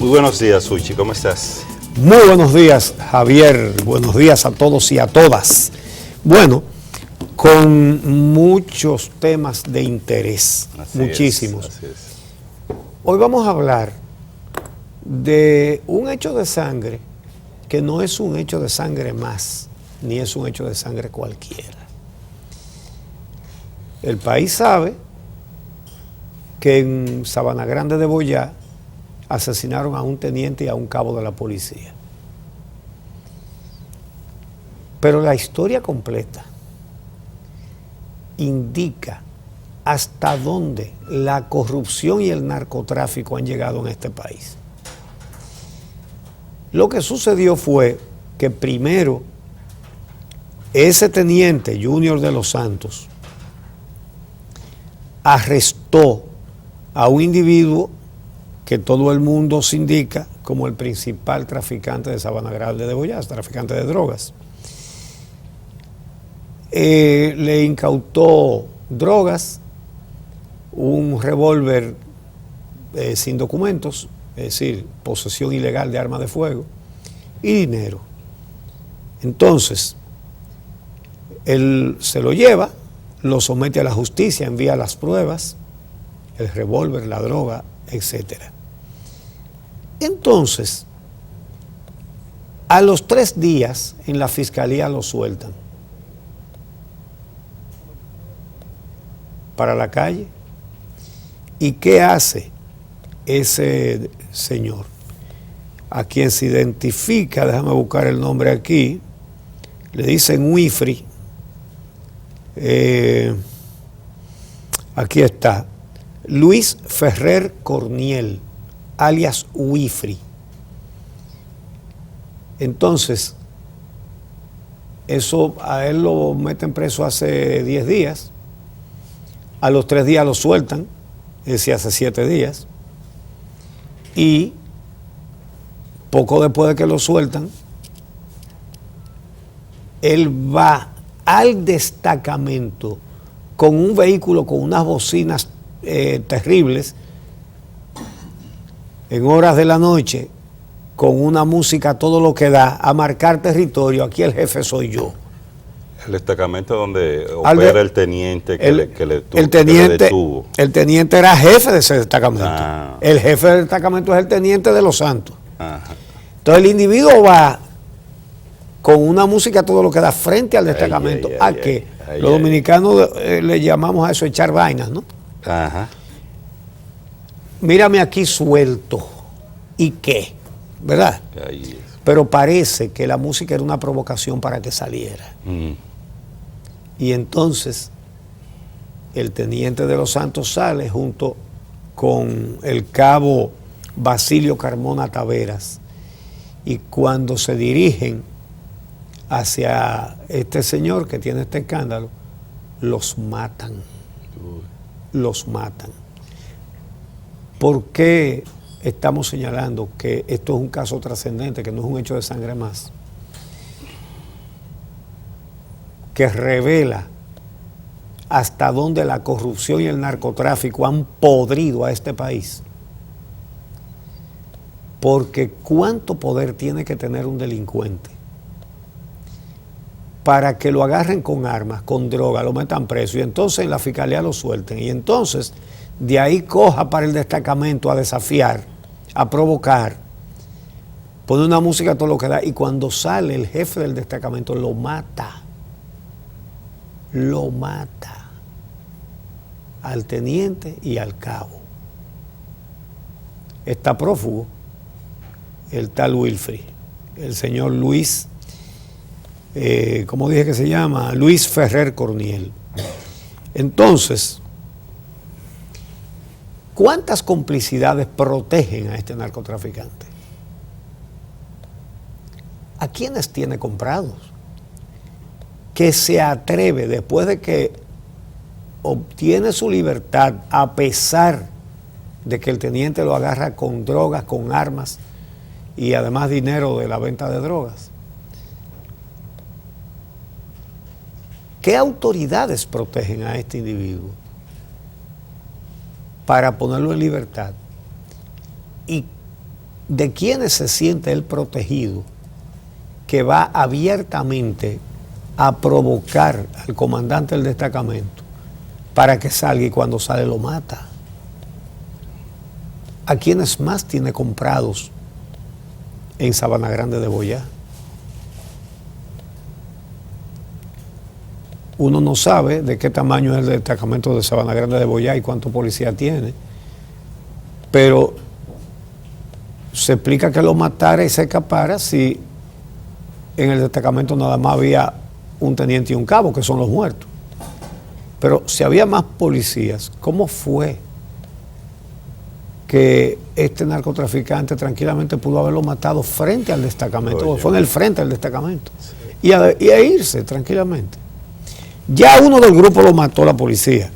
Muy buenos días, Suchi, ¿cómo estás? Muy buenos días, Javier. Buenos días a todos y a todas. Bueno, con muchos temas de interés, muchísimos. Así es. Hoy vamos a hablar de un hecho de sangre que no es un hecho de sangre más, ni es un hecho de sangre cualquiera. El país sabe que en Sabana Grande de Boyá asesinaron a un teniente y a un cabo de la policía. Pero la historia completa indica hasta dónde la corrupción y el narcotráfico han llegado en este país. Lo que sucedió fue que primero ese teniente Junior de los Santos arrestó a un individuo que todo el mundo se indica como el principal traficante de Sabana Grande de Boyá, traficante de drogas. Le incautó drogas, un revólver sin documentos, es decir, posesión ilegal de arma de fuego, y dinero. Entonces, él se lo lleva, lo somete a la justicia, envía las pruebas, el revólver, la droga, etcétera. Entonces, a los 3 días en la fiscalía lo sueltan para la calle. ¿Y qué hace ese señor? A quien se identifica, déjame buscar el nombre aquí, le dicen Wifri. Aquí está, Luis Ferrer Corniel, alias Wifri. Entonces, eso a él lo meten preso hace 10 días, a los 3 días lo sueltan, es decir, hace 7 días, y poco después de que lo sueltan, él va al destacamento con un vehículo con unas bocinas terribles, en horas de la noche, con una música a todo lo que da, a marcar territorio. Aquí el jefe soy yo. El destacamento donde opera el teniente que le detuvo. El teniente era jefe de ese destacamento. El jefe del destacamento es el teniente de los Santos. Ajá. Entonces el individuo va con una música a todo lo que da frente al destacamento. Los dominicanos le llamamos a eso echar vainas, ¿no? Ajá. Mírame aquí suelto. ¿Y qué? ¿Verdad? Pero parece que la música era una provocación para que saliera. Y entonces el teniente de los Santos sale junto con el cabo Basilio Carmona Taveras, y cuando se dirigen hacia este señor que tiene este escándalo, los matan. Los matan. ¿Por qué estamos señalando que esto es un caso trascendente, que no es un hecho de sangre más? Que revela hasta dónde la corrupción y el narcotráfico han podrido a este país. Porque ¿cuánto poder tiene que tener un delincuente para que lo agarren con armas, con droga, lo metan preso y entonces en la fiscalía lo suelten? Y entonces de ahí coja para el destacamento a desafiar, a provocar, pone una música a todo lo que da, y cuando sale el jefe del destacamento lo mata al teniente y al cabo. Está prófugo el tal Wifri, el señor Luis, ¿cómo dije que se llama? Luis Ferrer Corniel. Entonces, ¿cuántas complicidades protegen a este narcotraficante? ¿A quiénes tiene comprados? Que se atreve, después de que obtiene su libertad, a pesar de que el teniente lo agarra con drogas, con armas y además dinero de la venta de drogas. ¿Qué autoridades protegen a este individuo para ponerlo en libertad? ¿Y ¿de quiénes se siente él protegido que va abiertamente a provocar al comandante del destacamento para que salga y cuando sale lo mata? ¿A quiénes más tiene comprados en Sabana Grande de Boyá? Uno no sabe de qué tamaño es el destacamento de Sabana Grande de Boyá y cuánto policía tiene, pero se explica que lo matara y se escapara si en el destacamento nada más había un teniente y un cabo, que son los muertos. Pero si había más policías, ¿cómo fue que este narcotraficante tranquilamente pudo haberlo matado frente al destacamento? Fue en el frente del destacamento. Sí. Y a irse tranquilamente. Ya uno del grupo lo mató la policía.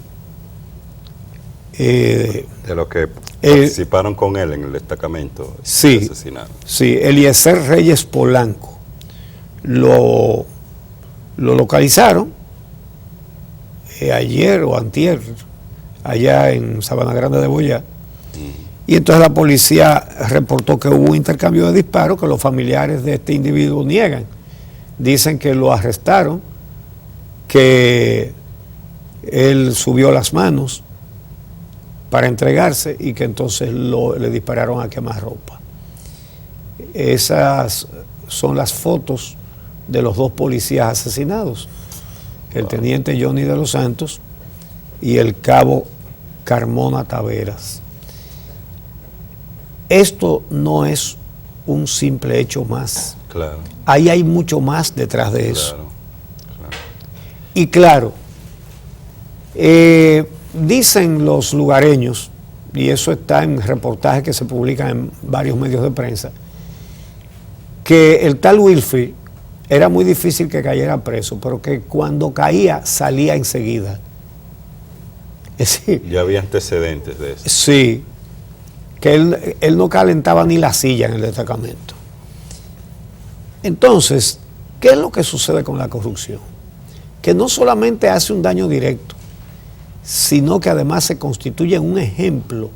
De los que participaron con él en el destacamento. Sí, asesinaron. Sí, Eliezer Reyes Polanco. Lo localizaron ayer o antier, allá en Sabana Grande de Boyá. Y entonces la policía reportó que hubo un intercambio de disparos que los familiares de este individuo niegan. Dicen que lo arrestaron, que él subió las manos para entregarse y que entonces le dispararon a quemarropa. Esas son las fotos de los dos policías asesinados, el teniente Johnny de los Santos y el cabo Carmona Taveras. Esto no es un simple hecho más. Claro. Ahí hay mucho más detrás de eso. Claro. Y claro, dicen los lugareños, y eso está en reportajes que se publican en varios medios de prensa, que el tal Wilfrid era muy difícil que cayera preso, pero que cuando caía salía enseguida. Es decir, ya había antecedentes de eso. Sí, que él no calentaba ni la silla en el destacamento. Entonces, ¿qué es lo que sucede con la corrupción? Que no solamente hace un daño directo, sino que además se constituye un ejemplo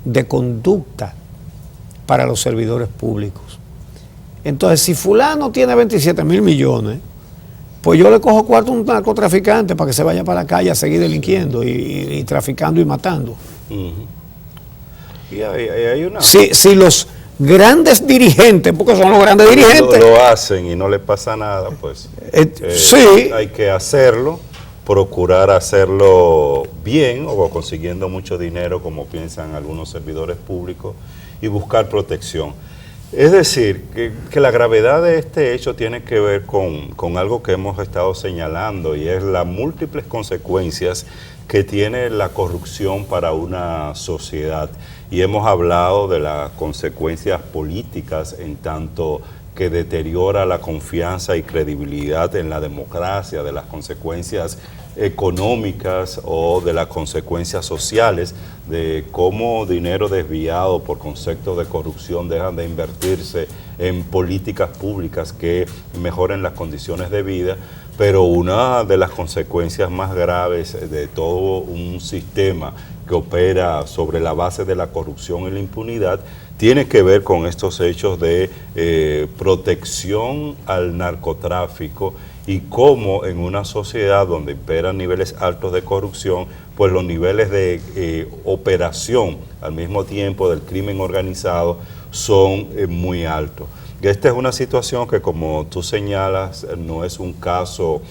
de conducta para los servidores públicos. Entonces, si fulano tiene 27 mil millones, pues yo le cojo cuarto a un narcotraficante para que se vaya para la calle a seguir delinquiendo y traficando y matando. Y hay una... Si los grandes dirigentes, porque son los grandes dirigentes... Lo hacen y no les pasa nada, pues sí. Hay que hacerlo, procurar hacerlo bien o consiguiendo mucho dinero, como piensan algunos servidores públicos, y buscar protección. Es decir, que la gravedad de este hecho tiene que ver con algo que hemos estado señalando, y es las múltiples consecuencias que tiene la corrupción para una sociedad. Y hemos hablado de las consecuencias políticas en tanto que deteriora la confianza y credibilidad en la democracia, de las consecuencias económicas o de las consecuencias sociales, de cómo dinero desviado por conceptos de corrupción dejan de invertirse en políticas públicas que mejoren las condiciones de vida. Pero una de las consecuencias más graves de todo un sistema que opera sobre la base de la corrupción y la impunidad tiene que ver con estos hechos de protección al narcotráfico, y cómo en una sociedad donde imperan niveles altos de corrupción, pues los niveles de operación al mismo tiempo del crimen organizado son muy altos. Esta es una situación que, como tú señalas, no es un caso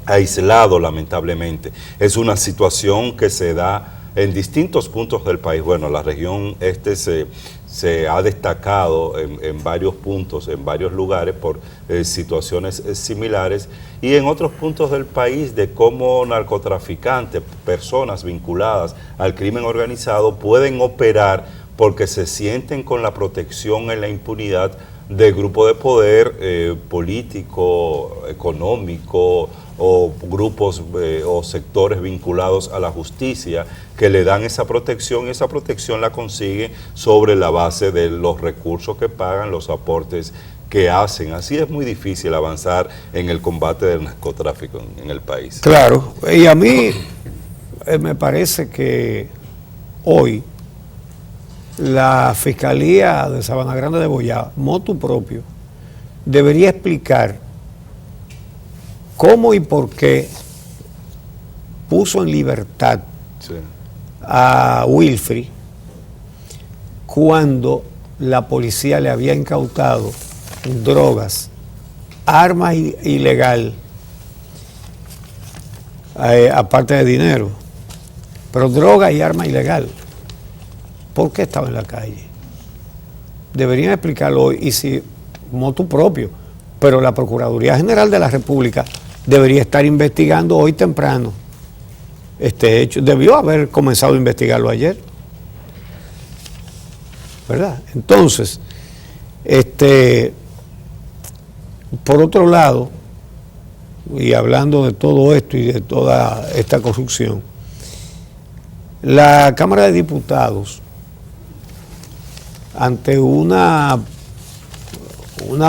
aislado, lamentablemente. Es una situación que se da en distintos puntos del país. Bueno, la región este se ha destacado en varios puntos, en varios lugares, por situaciones similares, y en otros puntos del país de cómo narcotraficantes, personas vinculadas al crimen organizado, pueden operar porque se sienten con la protección en la impunidad de grupos de poder político, económico, o grupos o sectores vinculados a la justicia, que le dan esa protección, y esa protección la consiguen sobre la base de los recursos que pagan, los aportes que hacen. Así es muy difícil avanzar en el combate del narcotráfico en el país. Claro, y a mí me parece que hoy la Fiscalía de Sabana Grande de Boyá, motu propio, debería explicar cómo y por qué puso en libertad a Wilfrid cuando la policía le había incautado drogas, armas ilegal, aparte de dinero, pero droga y arma ilegal. ¿Por qué estaba en la calle? Deberían explicarlo hoy, y si motu propio, pero la Procuraduría General de la República debería estar investigando hoy temprano este hecho. Debió haber comenzado a investigarlo ayer, ¿verdad? Entonces, por otro lado, y hablando de todo esto y de toda esta corrupción, la Cámara de Diputados, ante una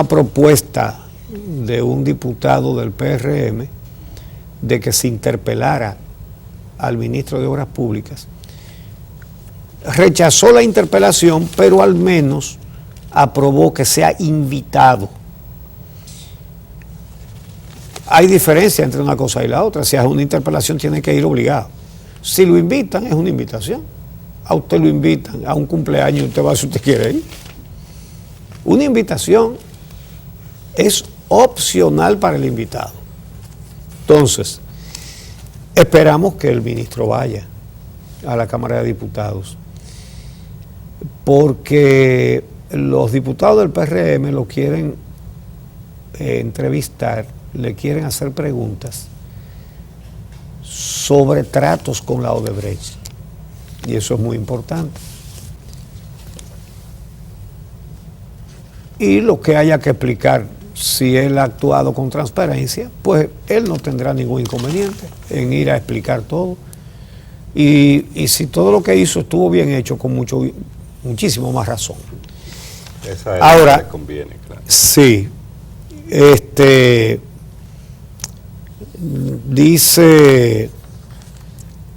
propuesta de un diputado del PRM de que se interpelara al ministro de Obras Públicas, rechazó la interpelación, pero al menos aprobó que sea invitado. Hay diferencia entre una cosa y la otra. Si es una interpelación, tiene que ir obligado. Si lo invitan, es una invitación. A usted lo invitan a un cumpleaños, usted va si usted quiere ir. Una invitación es opcional para el invitado. Entonces, esperamos que el ministro vaya a la Cámara de Diputados, porque los diputados del PRM lo quieren entrevistar, le quieren hacer preguntas sobre tratos con la Odebrecht, y eso es muy importante. Y lo que haya que explicar, si él ha actuado con transparencia, pues él no tendrá ningún inconveniente en ir a explicar todo. Y si todo lo que hizo estuvo bien hecho, con muchísimo más razón. Esa es ahora, la que le conviene, claro. Sí. Dice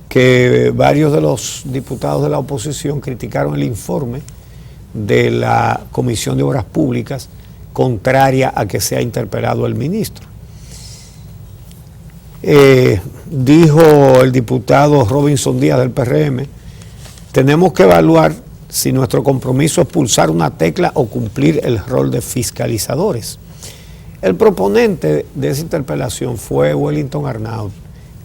que varios de los diputados de la oposición criticaron el informe de la Comisión de Obras Públicas contraria a que sea interpelado el ministro. Dijo el diputado Robinson Díaz del PRM: tenemos que evaluar si nuestro compromiso es pulsar una tecla o cumplir el rol de fiscalizadores. El proponente de esa interpelación fue Wellington Arnaud,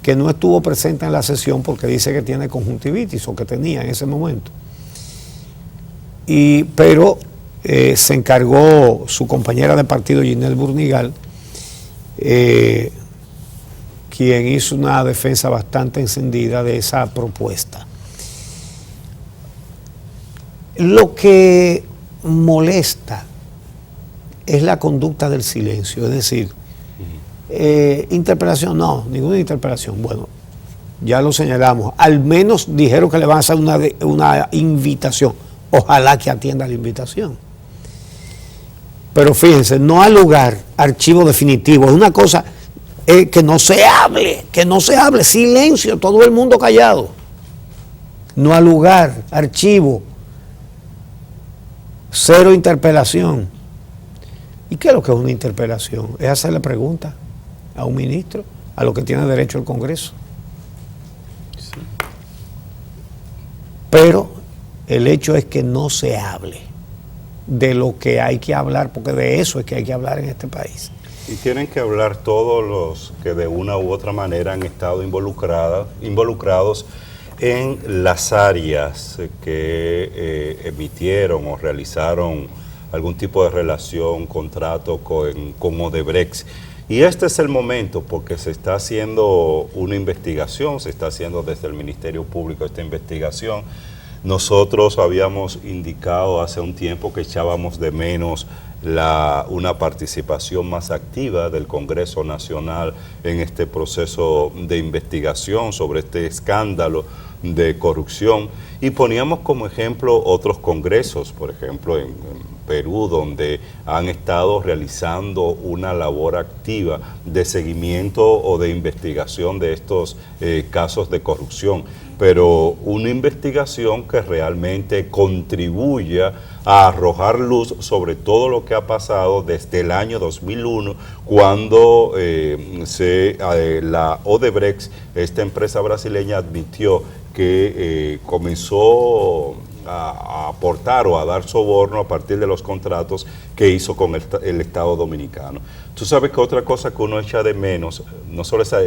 que no estuvo presente en la sesión porque dice que tiene conjuntivitis, o que tenía en ese momento. Pero se encargó su compañera de partido, Ginette Burnigal, quien hizo una defensa bastante encendida de esa propuesta. Lo que molesta es la conducta del silencio, es decir, interpelación, no, ninguna interpelación. Bueno, ya lo señalamos, al menos dijeron que le van a hacer una invitación, ojalá que atienda la invitación. Pero fíjense, no al lugar archivo definitivo, es una cosa que no se hable, silencio, todo el mundo callado. No al lugar, archivo, cero interpelación. ¿Y qué es lo que es una interpelación? Es hacerle preguntas a un ministro, a lo que tiene derecho el Congreso. Sí. Pero el hecho es que no se hable de lo que hay que hablar, porque de eso es que hay que hablar en este país. Y tienen que hablar todos los que de una u otra manera han estado involucrados en las áreas que emitieron o realizaron algún tipo de relación, contrato con Odebrecht. Y este es el momento, porque se está haciendo una investigación, se está haciendo desde el Ministerio Público esta investigación. Nosotros habíamos indicado hace un tiempo que echábamos de menos una participación más activa del Congreso Nacional en este proceso de investigación sobre este escándalo de corrupción, y poníamos como ejemplo otros congresos, por ejemplo en Perú, donde han estado realizando una labor activa de seguimiento o de investigación de estos casos de corrupción. pero una investigación que realmente contribuya a arrojar luz sobre todo lo que ha pasado desde el año 2001, cuando la Odebrecht, esta empresa brasileña, admitió que comenzó a aportar o a dar soborno a partir de los contratos que hizo con el Estado Dominicano. Tú sabes que otra cosa que uno echa de menos, no solo esa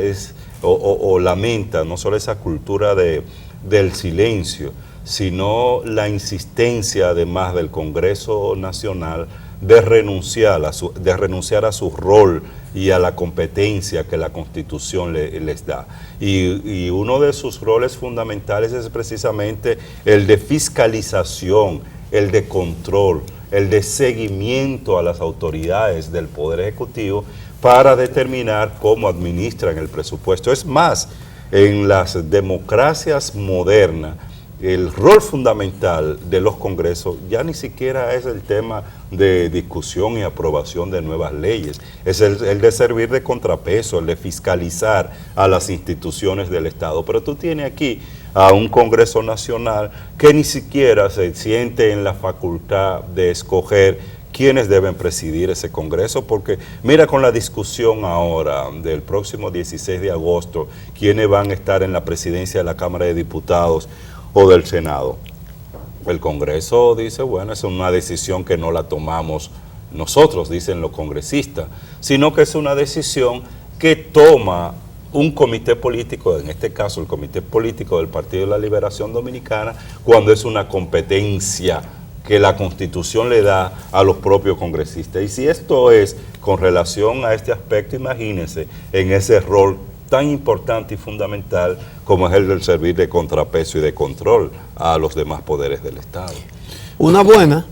o lamenta, no solo esa cultura del silencio, sino la insistencia además del Congreso Nacional de renunciar a su rol y a la competencia que la Constitución les da. Y uno de sus roles fundamentales es precisamente el de fiscalización, el de control, el de seguimiento a las autoridades del Poder Ejecutivo para determinar cómo administran el presupuesto. Es más, en las democracias modernas, el rol fundamental de los congresos ya ni siquiera es el tema de discusión y aprobación de nuevas leyes, es el de servir de contrapeso, el de fiscalizar a las instituciones del Estado. Pero tú tienes aquí a un Congreso Nacional que ni siquiera se siente en la facultad de escoger quiénes deben presidir ese Congreso, porque mira con la discusión ahora del próximo 16 de agosto, quiénes van a estar en la presidencia de la Cámara de Diputados o del Senado. El Congreso dice, bueno, es una decisión que no la tomamos nosotros, dicen los congresistas, sino que es una decisión que toma un comité político, en este caso el Comité Político del Partido de la Liberación Dominicana, cuando es una competencia que la Constitución le da a los propios congresistas. Y si esto es con relación a este aspecto, imagínense en ese rol tan importante y fundamental como es el del servir de contrapeso y de control a los demás poderes del Estado. Una buena,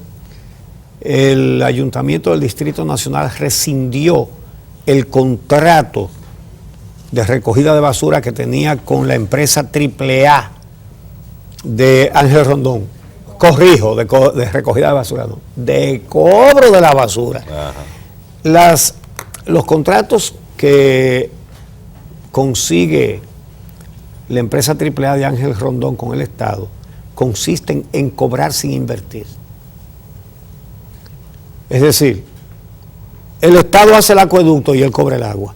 el Ayuntamiento del Distrito Nacional rescindió el contrato de recogida de basura que tenía con la empresa AAA de Ángel Rondón. Corrijo, de recogida de basura, no, de cobro de la basura. Los contratos que consigue la empresa AAA de Ángel Rondón con el Estado consisten en cobrar sin invertir. Es decir, el Estado hace el acueducto y él cobra el agua.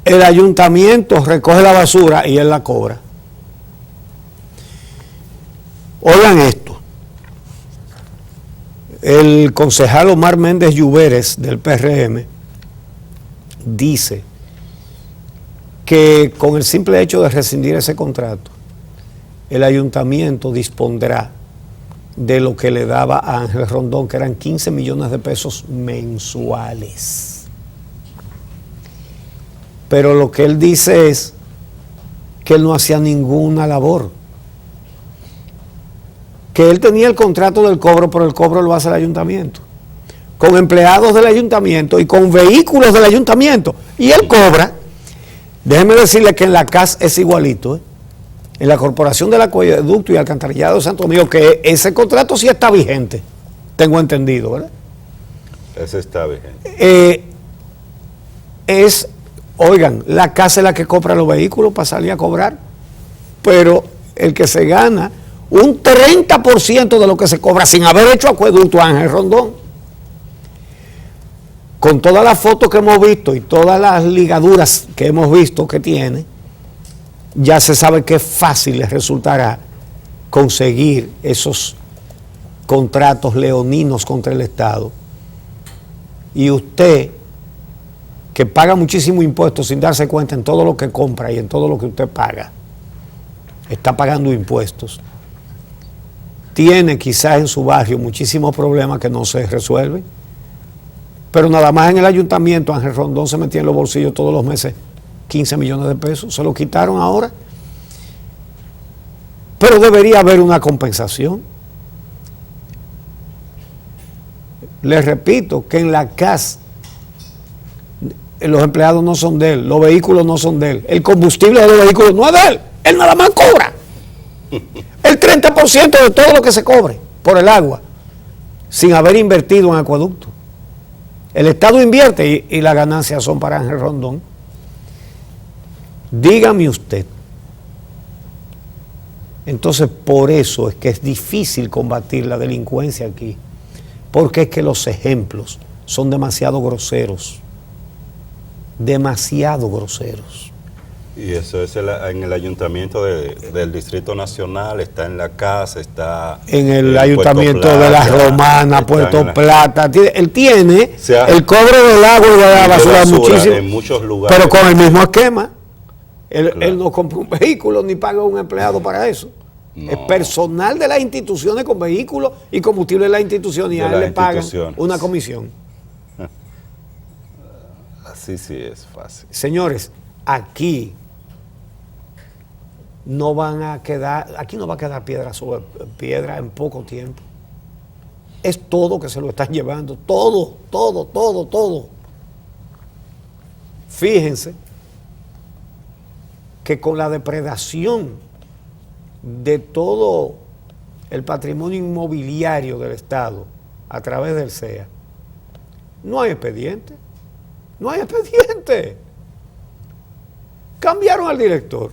El ayuntamiento recoge la basura y él la cobra. Oigan esto. El concejal Omar Méndez Lluveres del PRM dice que con el simple hecho de rescindir ese contrato, el ayuntamiento dispondrá de lo que le daba a Ángel Rondón, que eran 15 millones de pesos mensuales. Pero lo que él dice es que él no hacía ninguna labor, que él tenía el contrato del cobro, pero el cobro lo hace el ayuntamiento, con empleados del ayuntamiento y con vehículos del ayuntamiento, y él cobra. Déjeme decirle que en la CAS es igualito, en la Corporación del Acueducto y Alcantarillado de Santo Domingo, que ese contrato sí está vigente, tengo entendido, ¿verdad? Ese está vigente. Oigan, la CAS es la que compra los vehículos para salir a cobrar, pero el que se gana un 30% de lo que se cobra sin haber hecho acueducto, Ángel Rondón. Con todas las fotos que hemos visto y todas las ligaduras que hemos visto que tiene, ya se sabe que fácil les resultará conseguir esos contratos leoninos contra el Estado. Y usted, que paga muchísimo impuestos sin darse cuenta en todo lo que compra y en todo lo que usted paga, está pagando impuestos, tiene quizás en su barrio muchísimos problemas que no se resuelven, pero nada más en el ayuntamiento Ángel Rondón se metía en los bolsillos todos los meses 15 millones de pesos, se lo quitaron ahora. Pero debería haber una compensación. Les repito que en la CAS los empleados no son de él, los vehículos no son de él, el combustible de los vehículos no es de él nada más cobra el 30% de todo lo que se cobre por el agua, sin haber invertido en acueducto. El Estado invierte y las ganancias son para Ángel Rondón. Dígame usted, Entonces, por eso es que es difícil combatir la delincuencia aquí, porque es que los ejemplos son demasiado groseros, demasiado groseros. Y eso es en el ayuntamiento del Distrito Nacional, está en la casa, está en el ayuntamiento de La Romana, Puerto Plata. Él tiene el cobro del agua y de la basura muchísimo, en muchos lugares, pero con el mismo esquema. Él no compra un vehículo ni paga a un empleado para eso. No. Es personal de las instituciones con vehículos y combustible de las instituciones y a él le pagan una comisión. Así sí es fácil. Señores, aquí no van a quedar, aquí no va a quedar piedra sobre piedra en poco tiempo. Es todo que se lo están llevando, todo. Fíjense que con la depredación de todo el patrimonio inmobiliario del Estado a través del CEA, no hay expediente. Cambiaron al director.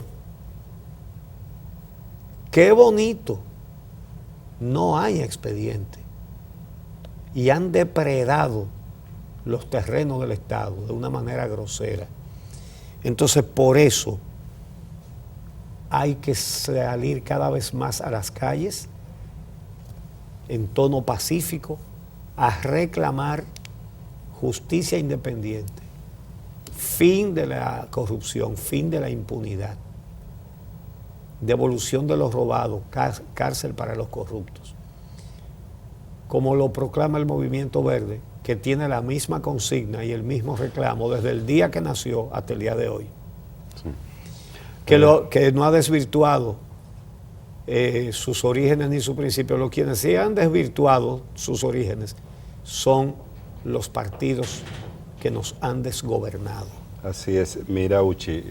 Qué bonito. No hay expediente. Y han depredado los terrenos del Estado de una manera grosera. Entonces, por eso hay que salir cada vez más a las calles en tono pacífico a reclamar justicia independiente, fin de la corrupción, fin de la impunidad, devolución de los robados, cárcel para los corruptos. Como lo proclama el Movimiento Verde, que tiene la misma consigna y el mismo reclamo desde el día que nació hasta el día de hoy. Sí. Que no ha desvirtuado sus orígenes ni su principio. Los quienes sí han desvirtuado sus orígenes son los partidos que nos han desgobernado. Así es. Mira, Uchi,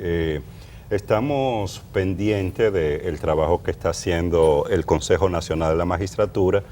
estamos pendientes del trabajo que está haciendo el Consejo Nacional de la Magistratura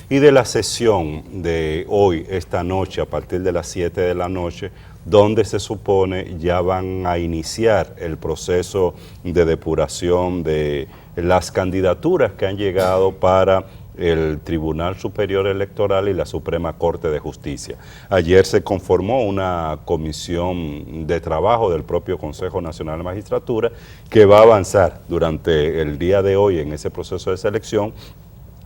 y de la sesión de hoy, esta noche, a partir de las 7 de la noche, donde se supone ya van a iniciar el proceso de depuración de las candidaturas que han llegado para el Tribunal Superior Electoral y la Suprema Corte de Justicia. Ayer se conformó una comisión de trabajo del propio Consejo Nacional de Magistratura que va a avanzar durante el día de hoy en ese proceso de selección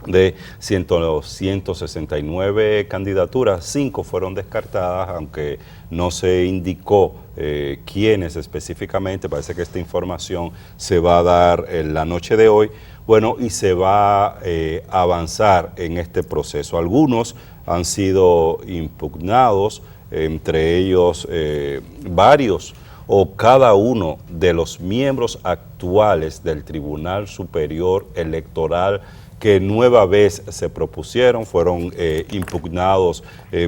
de 169 candidaturas, 5 fueron descartadas, aunque no se indicó quiénes específicamente. Parece que esta información se va a dar en la noche de hoy. Bueno, y se va a avanzar en este proceso. Algunos han sido impugnados, entre ellos varios o cada uno de los miembros actuales del Tribunal Superior Electoral que nueva vez se propusieron, fueron impugnados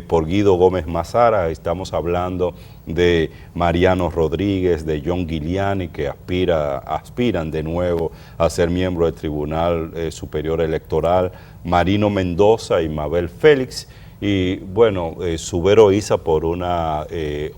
por Guido Gómez Mazara. Estamos hablando de Mariano Rodríguez, de John Giuliani, que aspiran de nuevo a ser miembro del Tribunal Superior Electoral, Marino Mendoza y Mabel Félix, y bueno, Subero Isa por una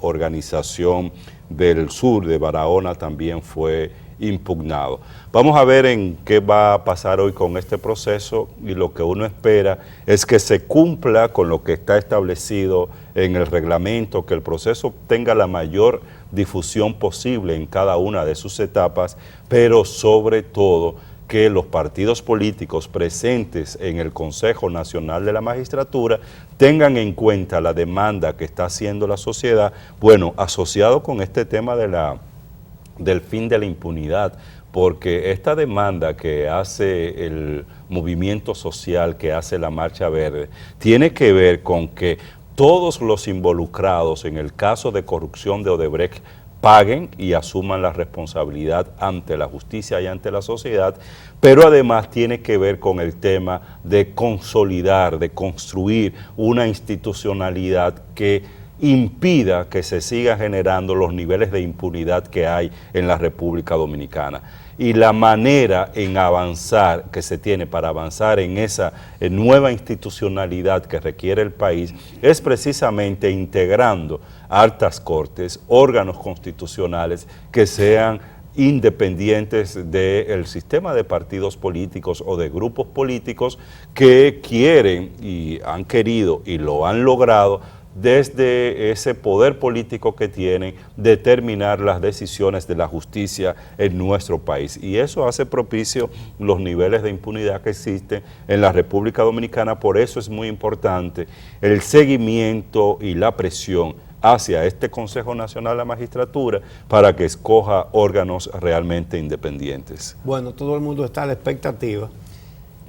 organización del sur de Barahona también fue impugnado. Vamos a ver en qué va a pasar hoy con este proceso, y lo que uno espera es que se cumpla con lo que está establecido en el reglamento, que el proceso tenga la mayor difusión posible en cada una de sus etapas, pero sobre todo que los partidos políticos presentes en el Consejo Nacional de la Magistratura tengan en cuenta la demanda que está haciendo la sociedad, bueno, asociado con este tema del fin de la impunidad, porque esta demanda que hace el movimiento social, que hace la Marcha Verde, tiene que ver con que todos los involucrados en el caso de corrupción de Odebrecht paguen y asuman la responsabilidad ante la justicia y ante la sociedad, pero además tiene que ver con el tema de consolidar, de construir una institucionalidad que impida que se sigan generando los niveles de impunidad que hay en la República Dominicana. Y la manera en avanzar que se tiene para avanzar en esa nueva institucionalidad que requiere el país es precisamente integrando altas cortes, órganos constitucionales que sean independientes del sistema de partidos políticos o de grupos políticos que quieren y han querido y lo han logrado desde ese poder político que tienen, determinar las decisiones de la justicia en nuestro país. Y eso hace propicio los niveles de impunidad que existen en la República Dominicana. Por eso es muy importante el seguimiento y la presión hacia este Consejo Nacional de la Magistratura para que escoja órganos realmente independientes. Bueno, todo el mundo está a la expectativa.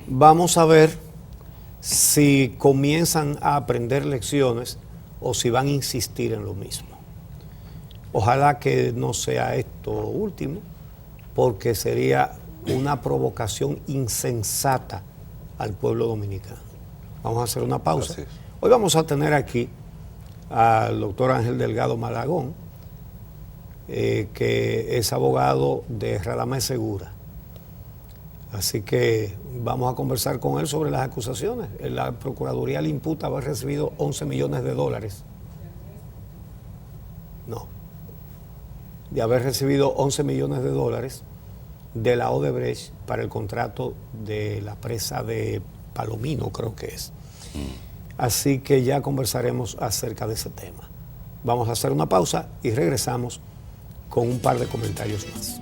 Vamos a ver si comienzan a aprender lecciones o si van a insistir en lo mismo. Ojalá que no sea esto último, porque sería una provocación insensata al pueblo dominicano. Vamos a hacer una pausa. Hoy vamos a tener aquí al doctor Ángel Delgado Malagón, que es abogado de Radamés Segura. Así que vamos a conversar con él sobre las acusaciones. La Procuraduría le imputa haber recibido 11 millones de dólares. No. De haber recibido 11 millones de dólares de la Odebrecht para el contrato de la presa de Palomino, creo que es. Así que ya conversaremos acerca de ese tema. Vamos a hacer una pausa y regresamos con un par de comentarios más.